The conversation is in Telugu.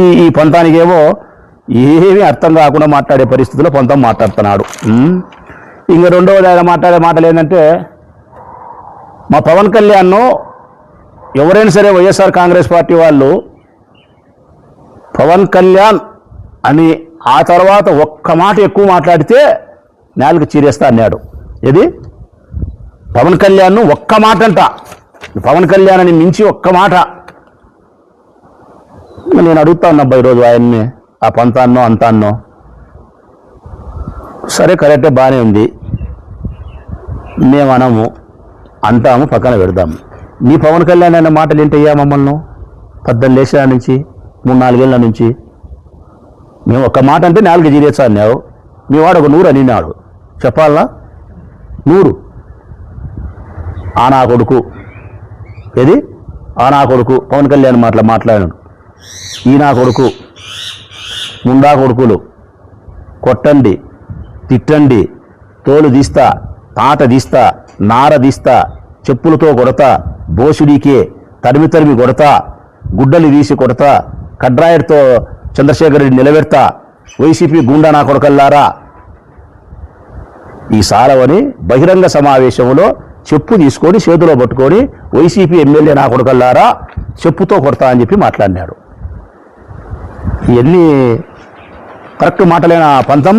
ఈ పంతానికేమో ఏమీ అర్థం కాకుండా మాట్లాడే పరిస్థితిలో పంతం మాట్లాడుతున్నాడు. ఇంక రెండవది ఆయన మాట్లాడే మాటలు ఏంటంటే, మా పవన్ కళ్యాణ్ ఎవరైనా సరే వైఎస్ఆర్ కాంగ్రెస్ పార్టీ వాళ్ళు పవన్ కళ్యాణ్ అని ఆ తర్వాత ఒక్క మాట ఎక్కువ మాట్లాడితే నాలుగు చీరేస్తా అన్నాడు. ఇది పవన్ కళ్యాణ్ ఒక్క మాట అంట, పవన్ కళ్యాణ్ అని మించి ఒక్క మాట. నేను అడుగుతా ఉన్నబ్బా ఈరోజు ఆయన్ని, ఆ పంతాన్నో అంతాన్నో. సరే కరెక్టే, బాగానే ఉంది, మేము అనము, అంటాము, పక్కన పెడదాము. నీ పవన్ కళ్యాణ్ అనే మాటలు ఏంటయ్యా మమ్మల్ని 18 లేచిన నుంచి 3-4 ఏళ్ళ నుంచి మేము ఒక్క మాట అంటే 4 జీరేసా అన్నావు. మీ వాడు ఒక 100 అనినాడు, చెప్పాలనా? 100 ఆ నా కొడుకు, ఏది ఆ నా కొడుకు పవన్ కళ్యాణ్ మాట్లాడాడు. ఈ నా కొడుకు, ముండా కొడుకులు, కొట్టండి, తిట్టండి, తోలు తీస్తా, తాట తీస్తా, నార తీస్తా, చెప్పులతో కొడతా, బోసుడికే తరిమి తరిమి కొడతా, గుడ్డలు తీసి కొడతా, కడ్రాయర్తో చంద్రశేఖర్ రెడ్డి నిలబెడతా, వైసీపీ గుండా నా కొడకల్లారా, ఈ సాలవని బహిరంగ సమావేశంలో చెప్పు తీసుకొని చేతిలో పట్టుకొని వైసీపీ ఎమ్మెల్యే నా కొడకల్లారా చెప్పుతో కొడతా అని చెప్పి మాట్లాడినాడు. ఇవన్నీ కరెక్ట్ మాటలేనా పంతం?